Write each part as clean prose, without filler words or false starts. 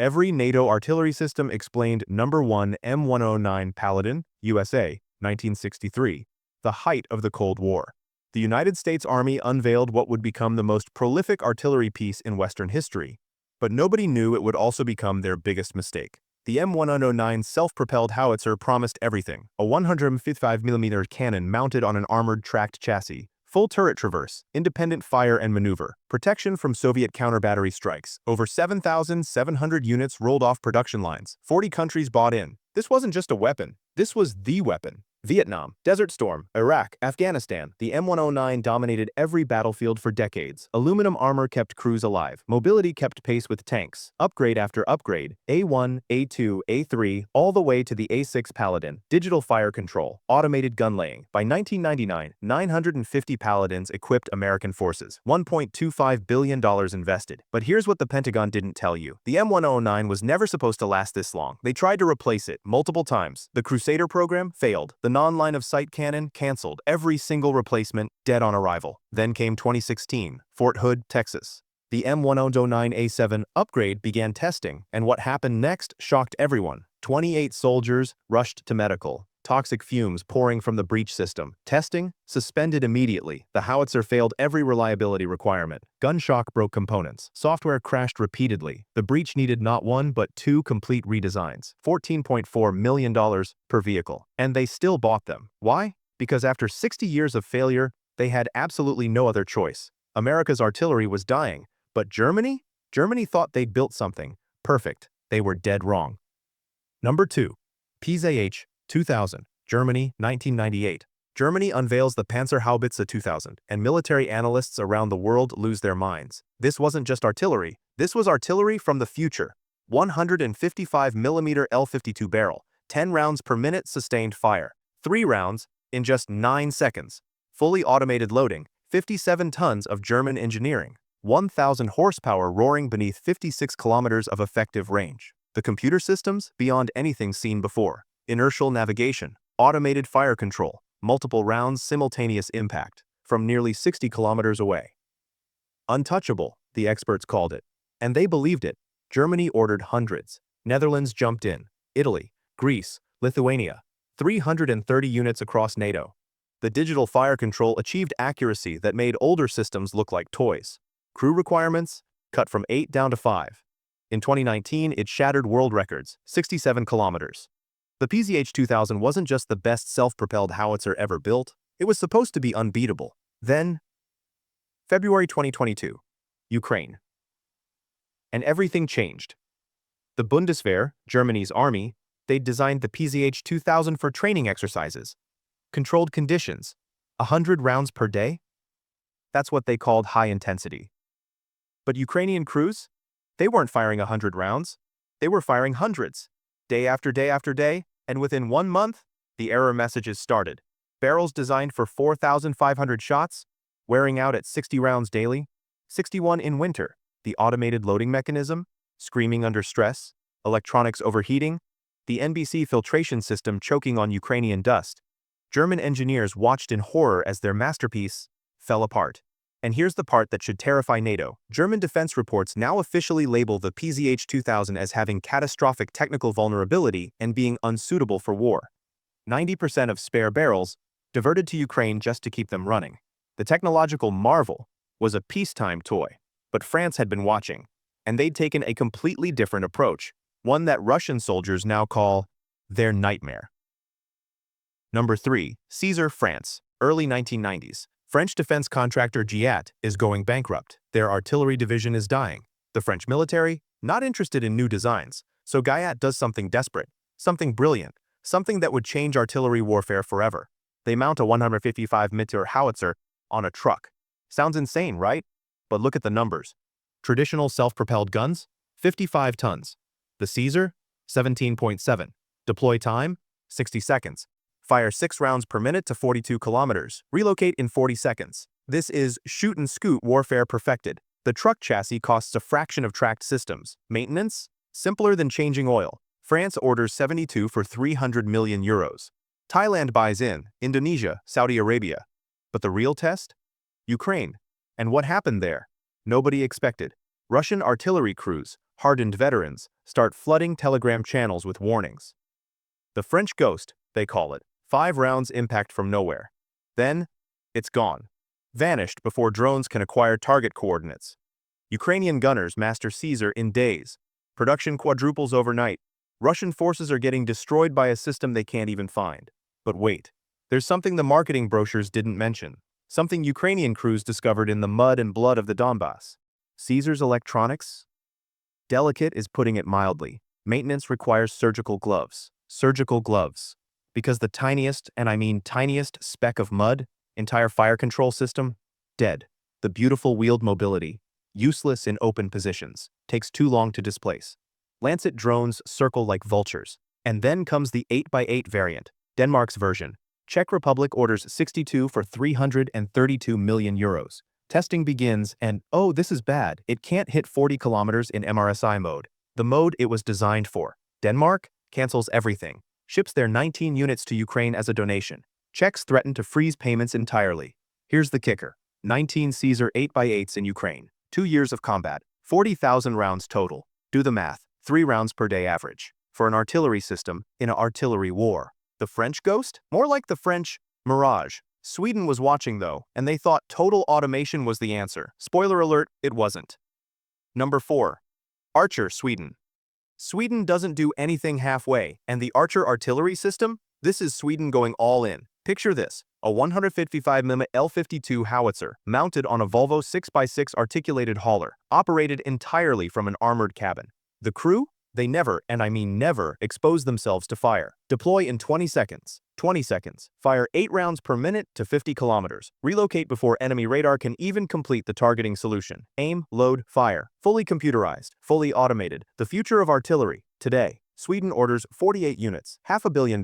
Every NATO artillery system explained Number 1 M109 Paladin, USA, 1963, the height of the Cold War. The United States Army unveiled what would become the most prolific artillery piece in Western history, but nobody knew it would also become their biggest mistake. The M109 self-propelled howitzer promised everything: a 155mm cannon mounted on an armored tracked chassis, full turret traverse, independent fire and maneuver, protection from Soviet counter-battery strikes. Over 7,700 units rolled off production lines. 40 countries bought in. This wasn't just a weapon. This was the weapon. Vietnam, Desert Storm, Iraq, Afghanistan. The M109 dominated every battlefield for decades. Aluminum armor kept crews alive. Mobility kept pace with tanks. Upgrade after upgrade. A1, A2, A3, all the way to the A6 Paladin. Digital fire control. Automated gun laying. By 1999, 950 Paladins equipped American forces. $1.25 billion invested. But here's what the Pentagon didn't tell you. The M109 was never supposed to last this long. They tried to replace it multiple times. The Crusader program failed. The non-line-of-sight cannon canceled. Every single replacement dead on arrival. Then came 2016, Fort Hood, Texas. The M109A7 upgrade began testing, and what happened next shocked everyone. 28 soldiers rushed to medical. Toxic fumes pouring from the breech system. Testing suspended immediately. The howitzer failed every reliability requirement. Gun shock broke components. Software crashed repeatedly. The breech needed not one but two complete redesigns. $14.4 million per vehicle. And they still bought them. Why? Because after 60 years of failure, they had absolutely no other choice. America's artillery was dying. But Germany? Germany thought they'd built something perfect. They were dead wrong. Number 2. PZH 2000, Germany, 1998. Germany unveils the Panzerhaubitze 2000, and military analysts around the world lose their minds. This wasn't just artillery. This was artillery from the future. 155mm L52 barrel, 10 rounds per minute sustained fire, 3 rounds in just 9 seconds. Fully automated loading, 57 tons of German engineering, 1,000 horsepower roaring beneath 56 kilometers of effective range. The computer systems beyond anything seen before. Inertial navigation, automated fire control, multiple rounds simultaneous impact, from nearly 60 kilometers away. Untouchable, the experts called it. And they believed it. Germany ordered hundreds. Netherlands jumped in. Italy, Greece, Lithuania. 330 units across NATO. The digital fire control achieved accuracy that made older systems look like toys. Crew requirements cut from 8 down to 5. In 2019, it shattered world records, 67 kilometers. The PZH 2000 wasn't just the best self-propelled howitzer ever built, it was supposed to be unbeatable. Then, February 2022, Ukraine. And everything changed. The Bundeswehr, Germany's army, they designed the PZH 2000 for training exercises. Controlled conditions, 100 rounds per day? That's what they called high intensity. But Ukrainian crews? They weren't firing 100 rounds. They were firing hundreds. Day after day after day, and within 1 month, the error messages started. Barrels designed for 4,500 shots, wearing out at 60 rounds daily, 61 in winter. The automated loading mechanism, screaming under stress, electronics overheating, the NBC filtration system choking on Ukrainian dust. German engineers watched in horror as their masterpiece fell apart. And here's the part that should terrify NATO. German defense reports now officially label the PZH 2000 as having catastrophic technical vulnerability and being unsuitable for war. 90% of spare barrels diverted to Ukraine just to keep them running. The technological marvel was a peacetime toy, but France had been watching, and they'd taken a completely different approach, one that Russian soldiers now call their nightmare. Number 3. Caesar, France, early 1990s. French defense contractor Giat is going bankrupt. Their artillery division is dying. The French military, not interested in new designs, so Giat does something desperate, something brilliant, something that would change artillery warfare forever. They mount a 155mm howitzer on a truck. Sounds insane, right? But look at the numbers. Traditional self-propelled guns, 55 tons. The Caesar, 17.7. Deploy time, 60 seconds. Fire 6 rounds per minute to 42 kilometers. Relocate in 40 seconds. This is shoot-and-scoot warfare perfected. The truck chassis costs a fraction of tracked systems. Maintenance? Simpler than changing oil. France orders 72 for 300 million euros. Thailand buys in. Indonesia, Saudi Arabia. But the real test? Ukraine. And what happened there? Nobody expected. Russian artillery crews, hardened veterans, start flooding Telegram channels with warnings. The French ghost, they call it. 5 rounds impact from nowhere. Then, it's gone. Vanished before drones can acquire target coordinates. Ukrainian gunners master Caesar in days. Production quadruples overnight. Russian forces are getting destroyed by a system they can't even find. But wait, there's something the marketing brochures didn't mention. Something Ukrainian crews discovered in the mud and blood of the Donbass. Caesar's electronics? Delicate is putting it mildly. Maintenance requires surgical gloves. Surgical gloves. Because the tiniest, and I mean tiniest, speck of mud, entire fire control system, dead. The beautiful wheeled mobility, useless in open positions, takes too long to displace. Lancet drones circle like vultures. And then comes the 8x8 variant, Denmark's version. Czech Republic orders 62 for 332 million euros. Testing begins and, oh, this is bad, it can't hit 40 kilometers in MRSI mode. The mode it was designed for. Denmark cancels everything. Ships their 19 units to Ukraine as a donation. Czechs threaten to freeze payments entirely. Here's the kicker. 19 Caesar 8x8s in Ukraine. 2 years of combat. 40,000 rounds total. Do the math. 3 rounds per day average. For an artillery system in an artillery war. The French ghost? More like the French mirage. Sweden was watching though, and they thought total automation was the answer. Spoiler alert, it wasn't. Number 4. Archer, Sweden. Sweden doesn't do anything halfway, and the Archer artillery system? This is Sweden going all in. Picture this, a 155mm L-52 howitzer mounted on a Volvo 6x6 articulated hauler, operated entirely from an armored cabin. The crew? They never, and I mean never, expose themselves to fire. Deploy in 20 seconds. 20 seconds. Fire 8 rounds per minute to 50 kilometers. Relocate before enemy radar can even complete the targeting solution. Aim, load, fire. Fully computerized, fully automated. The future of artillery, today. Sweden orders 48 units, $500 million.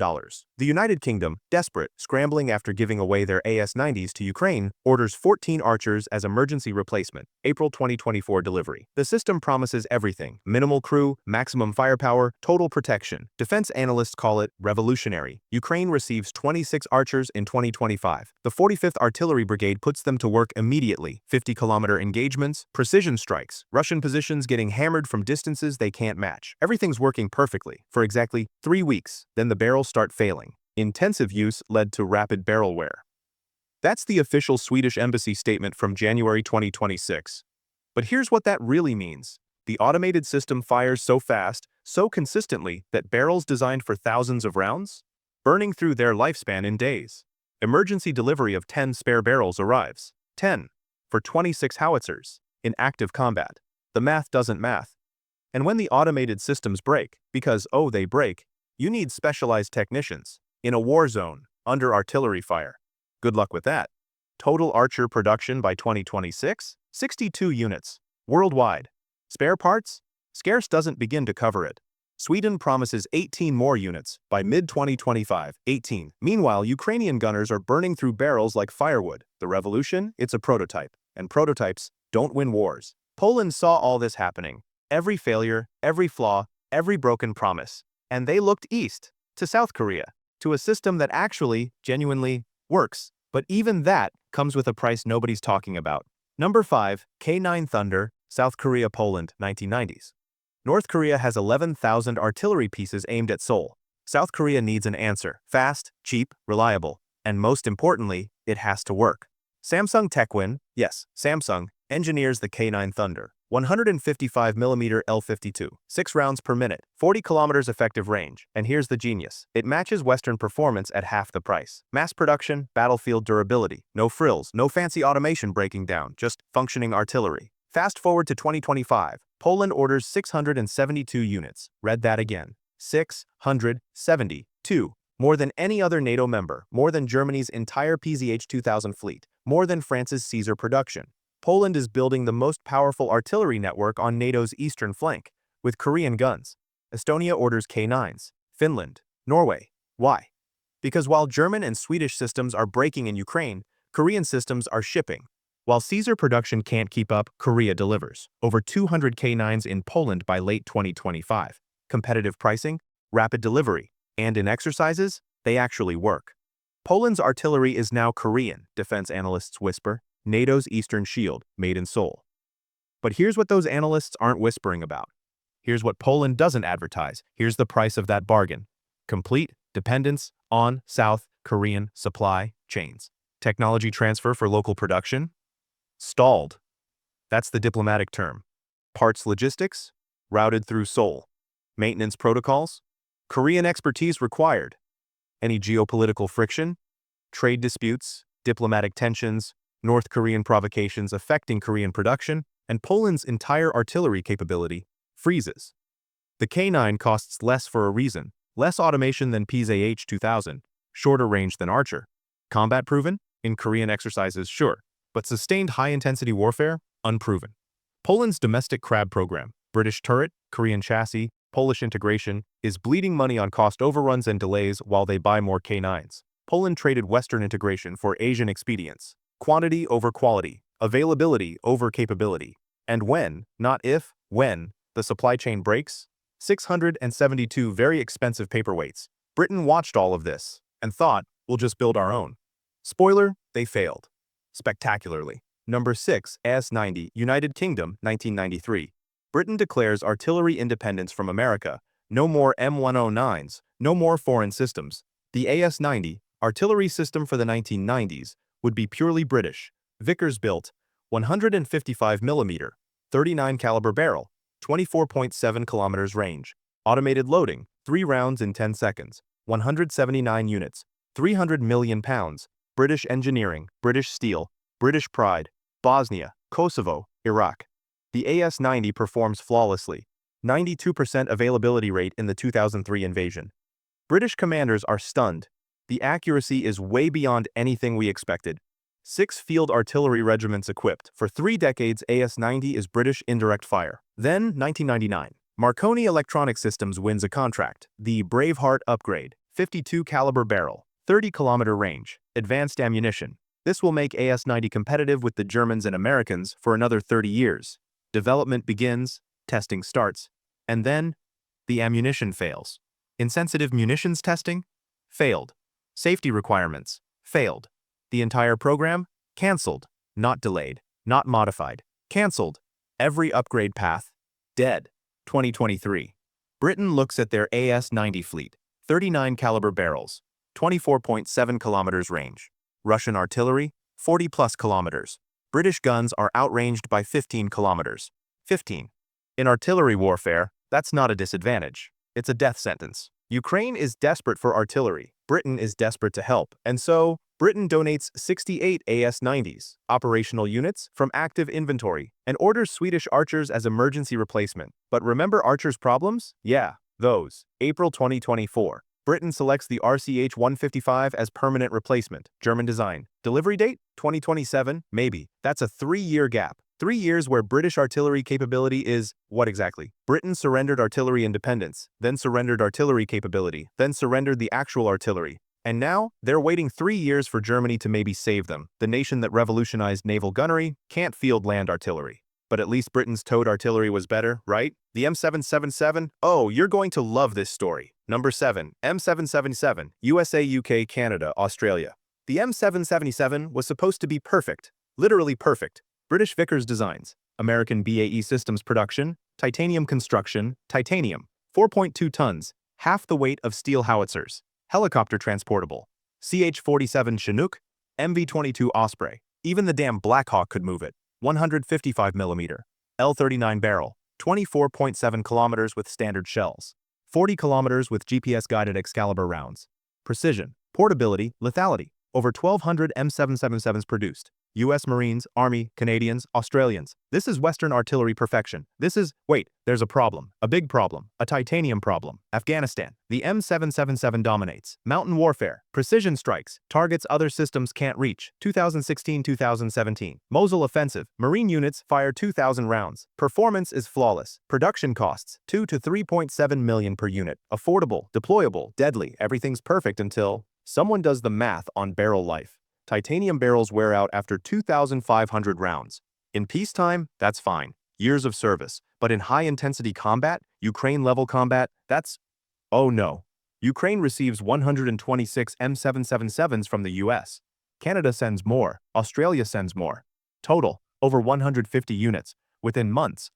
The United Kingdom, desperate, scrambling after giving away their AS-90s to Ukraine, orders 14 Archers as emergency replacement, April 2024 delivery. The system promises everything: minimal crew, maximum firepower, total protection. Defense analysts call it revolutionary. Ukraine receives 26 Archers in 2025. The 45th Artillery Brigade puts them to work immediately. 50-kilometer engagements, precision strikes, Russian positions getting hammered from distances they can't match. Everything's working perfectly for exactly 3 weeks, then the barrels start failing. Intensive use led to rapid barrel wear. That's the official Swedish embassy statement from January 2026. But here's what that really means. The automated system fires so fast, so consistently, that barrels designed for thousands of rounds? Burning through their lifespan in days. Emergency delivery of 10 spare barrels arrives. 10 for 26 howitzers in active combat. The math doesn't math. And when the automated systems break, because, oh, they break, you need specialized technicians, in a war zone, under artillery fire. Good luck with that. Total Archer production by 2026? 62 units. Worldwide. Spare parts? Scarce doesn't begin to cover it. Sweden promises 18 more units by mid-2025. 18. Meanwhile, Ukrainian gunners are burning through barrels like firewood. The revolution? It's a prototype. And prototypes don't win wars. Poland saw all this happening. Every failure, every flaw, every broken promise. And they looked east, to South Korea, to a system that actually, genuinely, works. But even that comes with a price nobody's talking about. Number 5, K9 Thunder, South Korea, Poland, 1990s. North Korea has 11,000 artillery pieces aimed at Seoul. South Korea needs an answer. Fast, cheap, reliable. And most importantly, it has to work. Samsung Techwin, yes, Samsung, engineers the K9 Thunder. 155mm L-52, 6 rounds per minute, 40 kilometers effective range. And here's the genius. It matches Western performance at half the price. Mass production, battlefield durability. No frills, no fancy automation breaking down, just functioning artillery. Fast forward to 2025. Poland orders 672 units. Read that again. 672. More than any other NATO member, more than Germany's entire PZH-2000 fleet, more than France's Caesar production. Poland is building the most powerful artillery network on NATO's eastern flank, with Korean guns. Estonia orders K9s. Finland. Norway. Why? Because while German and Swedish systems are breaking in Ukraine, Korean systems are shipping. While Caesar production can't keep up, Korea delivers. Over 200 K9s in Poland by late 2025. Competitive pricing, rapid delivery, and in exercises, they actually work. Poland's artillery is now Korean, defense analysts whisper. NATO's Eastern Shield, made in Seoul. But here's what those analysts aren't whispering about. Here's what Poland doesn't advertise. Here's the price of that bargain. Complete dependence on South Korean supply chains. Technology transfer for local production? Stalled. That's the diplomatic term. Parts logistics? Routed through Seoul. Maintenance protocols? Korean expertise required. Any geopolitical friction? Trade disputes, diplomatic tensions, North Korean provocations affecting Korean production, and Poland's entire artillery capability freezes. The K9 costs less for a reason. Less automation than PZH-2000, shorter range than Archer. Combat proven? In Korean exercises, sure. But sustained high-intensity warfare? Unproven. Poland's domestic crab program, British turret, Korean chassis, Polish integration, is bleeding money on cost overruns and delays while they buy more K9s. Poland traded Western integration for Asian expedience. Quantity over quality, availability over capability. And when, not if, when, the supply chain breaks? 672 very expensive paperweights. Britain watched all of this and thought, we'll just build our own. Spoiler, they failed. Spectacularly. Number 6, AS-90, United Kingdom, 1993. Britain declares artillery independence from America. No more M109s, no more foreign systems. The AS-90, artillery system for the 1990s, would be purely British. Vickers built, 155mm, 39 caliber barrel, 24.7 kilometers range. Automated loading, 3 rounds in 10 seconds. 179 units, 300 million pounds. British engineering, British steel, British pride. Bosnia, Kosovo, Iraq. The AS-90 performs flawlessly. 92% availability rate in the 2003 invasion. British commanders are stunned. The accuracy is way beyond anything we expected. 6 field artillery regiments equipped. For 3 decades, AS-90 is British indirect fire. Then, 1999. Marconi Electronic Systems wins a contract. The Braveheart upgrade. 52 caliber barrel. 30 kilometer range. Advanced ammunition. This will make AS-90 competitive with the Germans and Americans for another 30 years. Development begins, testing starts, and then the ammunition fails. Insensitive munitions testing? Failed. Safety requirements? Failed. The entire program? Cancelled. Not delayed. Not modified. Cancelled. Every upgrade path? Dead. 2023. Britain looks at their AS-90 fleet. 39 caliber barrels. 24.7 kilometers range. Russian artillery? 40 plus kilometers. British guns are outranged by 15 kilometers. 15. In artillery warfare, that's not a disadvantage. It's a death sentence. Ukraine is desperate for artillery. Britain is desperate to help. And so, Britain donates 68 AS-90s, operational units, from active inventory, and orders Swedish Archers as emergency replacement. But remember Archer's problems? Yeah, those. April 2024. Britain selects the RCH-155 as permanent replacement. German design. Delivery date? 2027, maybe. That's a 3-year gap. 3 years where British artillery capability is, what exactly? Britain surrendered artillery independence, then surrendered artillery capability, then surrendered the actual artillery. And now, they're waiting 3 years for Germany to maybe save them. The nation that revolutionized naval gunnery can't field land artillery. But at least Britain's towed artillery was better, right? The M777? Oh, you're going to love this story. Number 7, M777, USA, UK, Canada, Australia. The M777 was supposed to be perfect, literally perfect. British Vickers designs, American BAE Systems production, titanium construction, titanium, 4.2 tons, half the weight of steel howitzers, helicopter transportable, CH-47 Chinook, MV-22 Osprey. Even the damn Black Hawk could move it. 155mm, L-39 barrel, 24.7 kilometers with standard shells, 40 kilometers with GPS-guided Excalibur rounds. Precision, portability, lethality. Over 1,200 M777s produced. U.S. Marines, Army, Canadians, Australians. This is Western artillery perfection. This is, wait, there's a problem. A big problem. A titanium problem. Afghanistan. The M777 dominates. Mountain warfare. Precision strikes. Targets other systems can't reach. 2016-2017. Mosul offensive. Marine units fire 2,000 rounds. Performance is flawless. Production costs 2 to 3.7 million per unit. Affordable, deployable, deadly. Everything's perfect until someone does the math on barrel life. Titanium barrels wear out after 2,500 rounds. In peacetime, that's fine. Years of service. But in high-intensity combat, Ukraine-level combat, that's... oh no. Ukraine receives 126 M777s from the US. Canada sends more. Australia sends more. Total, over 150 units. Within months,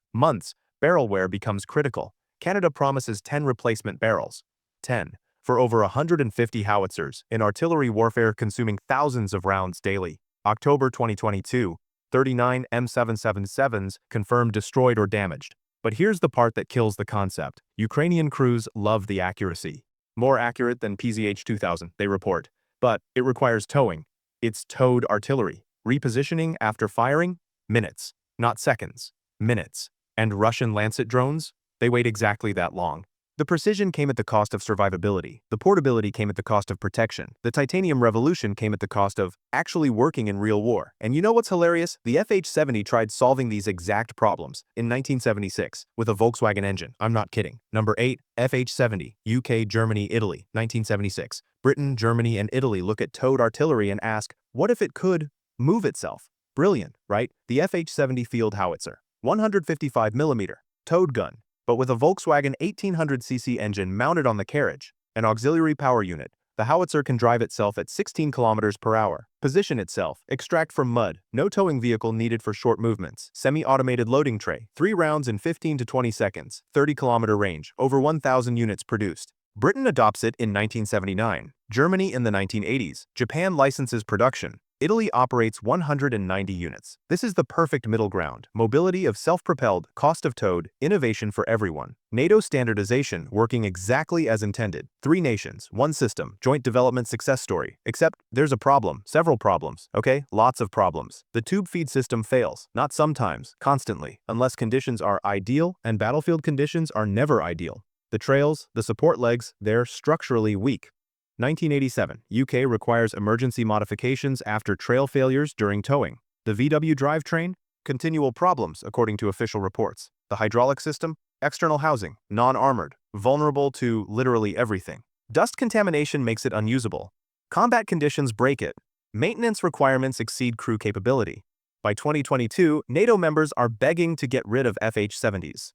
Barrel wear becomes critical. Canada promises 10 replacement barrels. 10. For over 150 howitzers, in artillery warfare consuming thousands of rounds daily. October 2022, 39 M777s confirmed destroyed or damaged. But here's the part that kills the concept. Ukrainian crews love the accuracy. More accurate than PZH-2000, they report. But it requires towing. It's towed artillery. Repositioning after firing? Minutes. Not seconds. Minutes. And Russian Lancet drones? They wait exactly that long. The precision came at the cost of survivability. The portability came at the cost of protection. The titanium revolution came at the cost of actually working in real war. And you know what's hilarious? The FH-70 tried solving these exact problems in 1976 with a Volkswagen engine. I'm not kidding. Number 8, FH-70, UK, Germany, Italy, 1976. Britain, Germany, and Italy look at towed artillery and ask, what if it could move itself? Brilliant, right? The FH-70 field howitzer, 155mm, towed gun, but with a Volkswagen 1800cc engine mounted on the carriage, an auxiliary power unit. The howitzer can drive itself at 16 km per hour, position itself, extract from mud, no towing vehicle needed for short movements, semi-automated loading tray, 3 rounds in 15 to 20 seconds, 30-km range, over 1,000 units produced. Britain adopts it in 1979, Germany in the 1980s, Japan licenses production. Italy operates 190 units. This is the perfect middle ground. Mobility of self-propelled, cost of towed, innovation for everyone. NATO standardization working exactly as intended. 3 nations, 1 system, joint development success story. Except there's a problem, several problems, okay? Lots of problems. The tube feed system fails, not sometimes, constantly, unless conditions are ideal, and battlefield conditions are never ideal. The trails, the support legs, they're structurally weak. 1987, UK requires emergency modifications after trail failures during towing. The VW drivetrain? Continual problems, according to official reports. The hydraulic system? External housing, non-armored, vulnerable to literally everything. Dust contamination makes it unusable. Combat conditions break it. Maintenance requirements exceed crew capability. By 2022, NATO members are begging to get rid of FH-70s.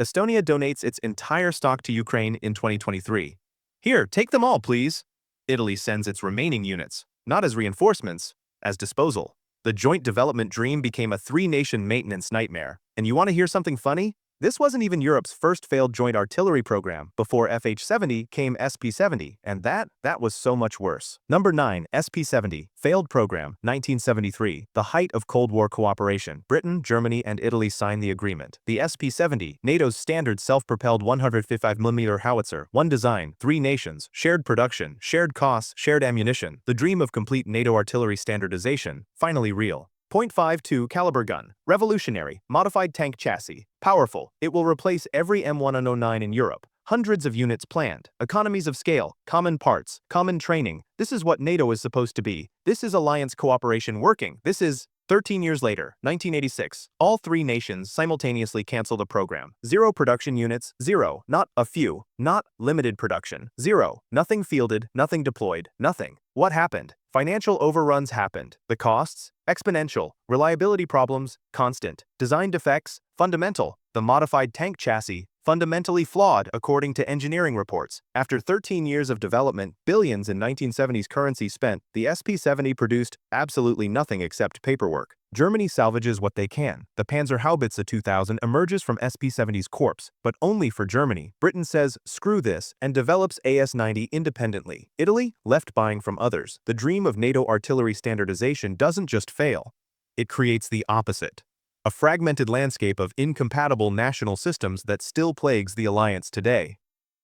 Estonia donates its entire stock to Ukraine in 2023. Here, take them all, please. Italy sends its remaining units, not as reinforcements, as disposal. The joint development dream became a 3-nation maintenance nightmare. And you want to hear something funny? This wasn't even Europe's first failed joint artillery program. Before FH-70 came SP-70, and that was so much worse. Number 9, SP-70, failed program, 1973, the height of Cold War cooperation. Britain, Germany, and Italy signed the agreement. The SP-70, NATO's standard self-propelled 155mm howitzer, 1 design, 3 nations, shared production, shared costs, shared ammunition. The dream of complete NATO artillery standardization, finally real. .52 caliber gun, revolutionary, modified tank chassis, powerful. It will replace every M109 in Europe. Hundreds of units planned, economies of scale, common parts, common training. This is what NATO is supposed to be. This is alliance cooperation working. This is 13 years later, 1986, all 3 nations simultaneously cancel the program. 0 production units, 0, not a few, not limited production, 0, nothing fielded, nothing deployed, nothing. What happened? Financial overruns happened. The costs? Exponential. Reliability problems? Constant. Design defects? Fundamental. The modified tank chassis? Fundamentally flawed, according to engineering reports. After 13 years of development, billions in 1970s currency spent, the SP-70 produced absolutely nothing except paperwork. Germany salvages what they can. The Panzerhaubitze 2000 emerges from SP-70's corpse, but only for Germany. Britain says, screw this, and develops AS-90 independently. Italy, left buying from others. The dream of NATO artillery standardization doesn't just fail. It creates the opposite. A fragmented landscape of incompatible national systems that still plagues the alliance today.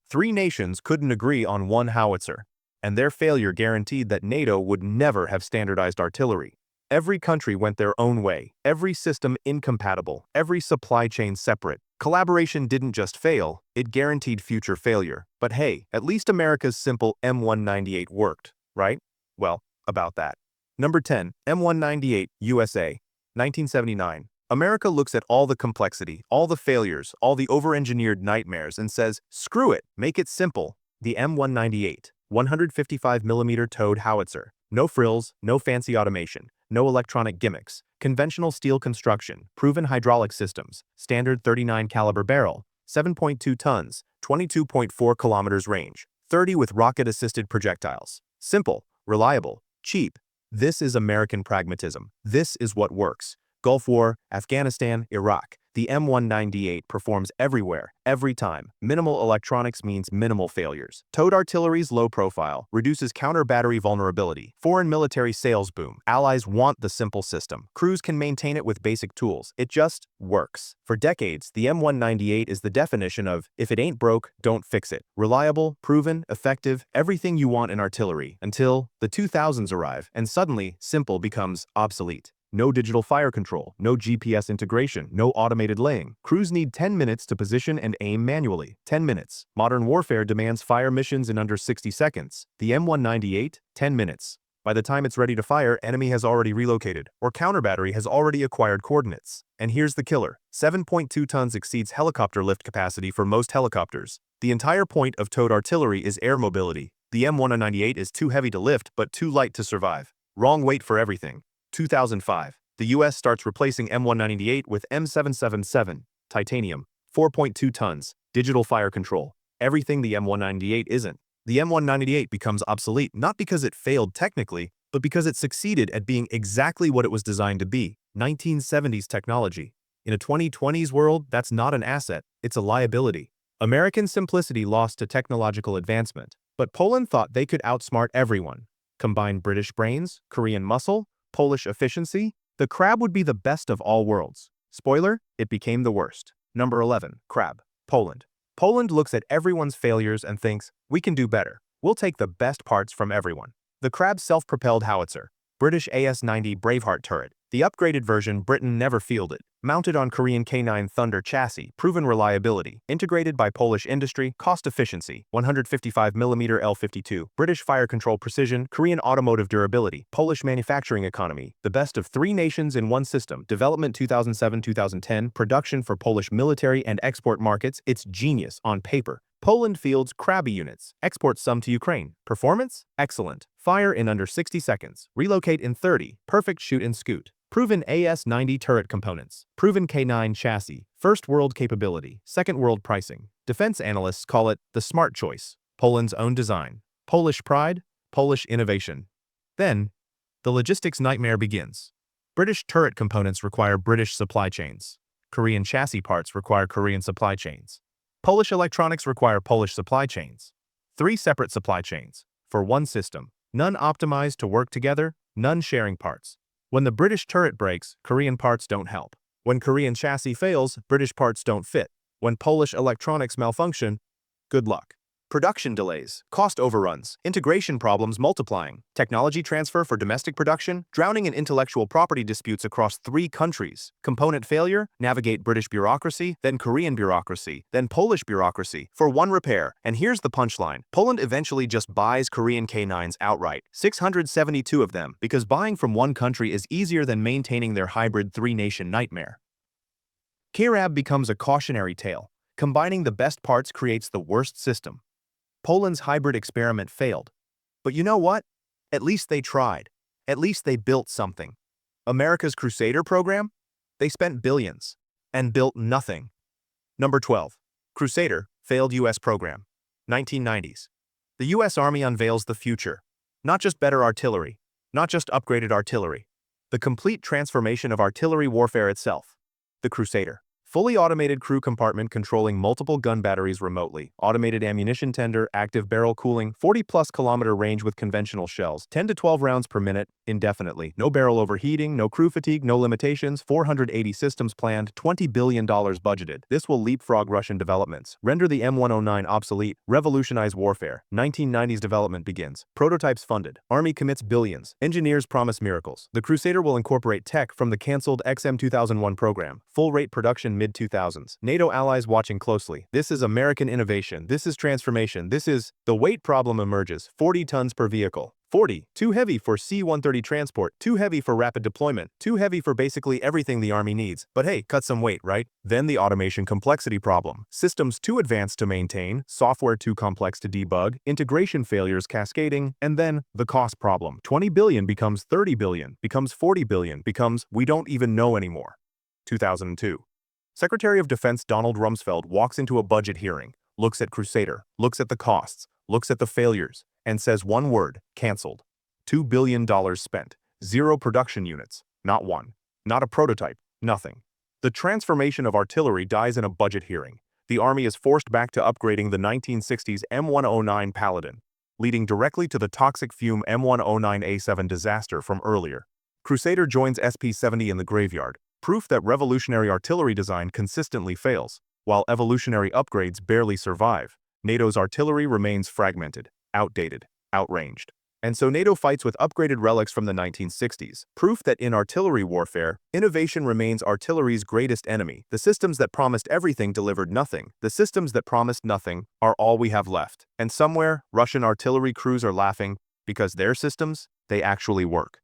3 nations couldn't agree on 1 howitzer, and their failure guaranteed that NATO would never have standardized artillery. Every country went their own way, every system incompatible, every supply chain separate. Collaboration didn't just fail, it guaranteed future failure. But hey, at least America's simple M198 worked, right? Well, about that. Number 10, M198, USA, 1979. America looks at all the complexity, all the failures, all the over-engineered nightmares and says, screw it, make it simple. The M198, 155mm towed howitzer. No frills, no fancy automation, no electronic gimmicks. Conventional steel construction, proven hydraulic systems, standard 39 caliber barrel, 7.2 tons, 22.4 kilometers range, 30 with rocket-assisted projectiles. Simple, reliable, cheap. This is American pragmatism. This is what works. Gulf War, Afghanistan, Iraq. The M198 performs everywhere, every time. Minimal electronics means minimal failures. Towed artillery's low profile reduces counter-battery vulnerability. Foreign military sales boom. Allies want the simple system. Crews can maintain it with basic tools. It just works. For decades, the M198 is the definition of, if it ain't broke, don't fix it. Reliable, proven, effective, everything you want in artillery, until the 2000s arrive, and suddenly, simple becomes obsolete. No digital fire control, no GPS integration, no automated laying. Crews need 10 minutes to position and aim manually. 10 minutes. Modern warfare demands fire missions in under 60 seconds. The M198, 10 minutes. By the time it's ready to fire, enemy has already relocated, or counter-battery has already acquired coordinates. And here's the killer. 7.2 tons exceeds helicopter lift capacity for most helicopters. The entire point of towed artillery is air mobility. The M198 is too heavy to lift, but too light to survive. Wrong weight for everything. 2005. The US starts replacing M198 with M777, titanium, 4.2 tons, digital fire control. Everything the M198 isn't. The M198 becomes obsolete not because it failed technically, but because it succeeded at being exactly what it was designed to be, 1970s technology. In a 2020s world, that's not an asset, it's a liability. American simplicity lost to technological advancement, but Poland thought they could outsmart everyone. Combine British brains, Korean muscle, Polish efficiency, the crab would be the best of all worlds. Spoiler, it became the worst. Number 11. Crab. Poland. Poland looks at everyone's failures and thinks, we can do better. We'll take the best parts from everyone. The Crab self-propelled howitzer. British AS-90 Braveheart turret. The upgraded version Britain never fielded. Mounted on Korean K9 Thunder chassis, proven reliability, integrated by Polish industry, cost efficiency, 155mm L52, British fire control precision, Korean automotive durability, Polish manufacturing economy, the best of three nations in one system, development 2007-2010, production for Polish military and export markets, it's genius on paper. Poland fields Krabi units, export some to Ukraine. Performance? Excellent. Fire in under 60 seconds. Relocate in 30. Perfect shoot and scoot. Proven AS-90 turret components. Proven K9 chassis. First world capability. Second world pricing. Defense analysts call it the smart choice. Poland's own design. Polish pride. Polish innovation. Then, the logistics nightmare begins. British turret components require British supply chains. Korean chassis parts require Korean supply chains. Polish electronics require Polish supply chains. 3 separate supply chains. For one system. None optimized to work together, none sharing parts. When the British turret breaks, Korean parts don't help. When Korean chassis fails, British parts don't fit. When Polish electronics malfunction, good luck. Production delays, cost overruns, integration problems multiplying, technology transfer for domestic production, drowning in intellectual property disputes across 3 countries, component failure, navigate British bureaucracy, then Korean bureaucracy, then Polish bureaucracy, for one repair. And here's the punchline. Poland eventually just buys Korean K9s outright, 672 of them, because buying from one country is easier than maintaining their hybrid 3-nation nightmare. KRAB becomes a cautionary tale. Combining the best parts creates the worst system. Poland's hybrid experiment failed. But you know what? At least they tried. At least they built something. America's Crusader program? They spent billions and built nothing. Number 12. Crusader, failed U.S. program. 1990s. The U.S. Army unveils the future. Not just better artillery, not just upgraded artillery. The complete transformation of artillery warfare itself. The Crusader. Fully automated crew compartment controlling multiple gun batteries remotely, automated ammunition tender, active barrel cooling, 40+ kilometer range with conventional shells, 10 to 12 rounds per minute, indefinitely. No barrel overheating, no crew fatigue, no limitations, 480 systems planned, $20 billion budgeted. This will leapfrog Russian developments, render the M109 obsolete, revolutionize warfare. 1990s development begins. Prototypes funded. Army commits billions. Engineers promise miracles. The Crusader will incorporate tech from the cancelled XM2001 program. Full rate production mid-2000s. NATO allies watching closely. This is American innovation. This is transformation. This is... The weight problem emerges. 40 tons per vehicle. 40. Too heavy for C-130 transport. Too heavy for rapid deployment. Too heavy for basically everything the Army needs. But hey, cut some weight, right? Then the automation complexity problem. Systems too advanced to maintain, software too complex to debug, integration failures cascading, and then the cost problem. 20 billion becomes 30 billion, becomes 40 billion, becomes we don't even know anymore. 2002. Secretary of Defense Donald Rumsfeld walks into a budget hearing, looks at Crusader, looks at the costs, looks at the failures, and says one word, canceled. $2 billion spent, 0 production units, not one, not a prototype, nothing. The transformation of artillery dies in a budget hearing. The army is forced back to upgrading the 1960s M109 Paladin, leading directly to the toxic fume M109A7 disaster from earlier. Crusader joins SP-70 in the graveyard, proof that revolutionary artillery design consistently fails, while evolutionary upgrades barely survive. NATO's artillery remains fragmented, outdated, outranged. And so NATO fights with upgraded relics from the 1960s, proof that in artillery warfare, innovation remains artillery's greatest enemy. The systems that promised everything delivered nothing. The systems that promised nothing are all we have left. And somewhere, Russian artillery crews are laughing because their systems, they actually work.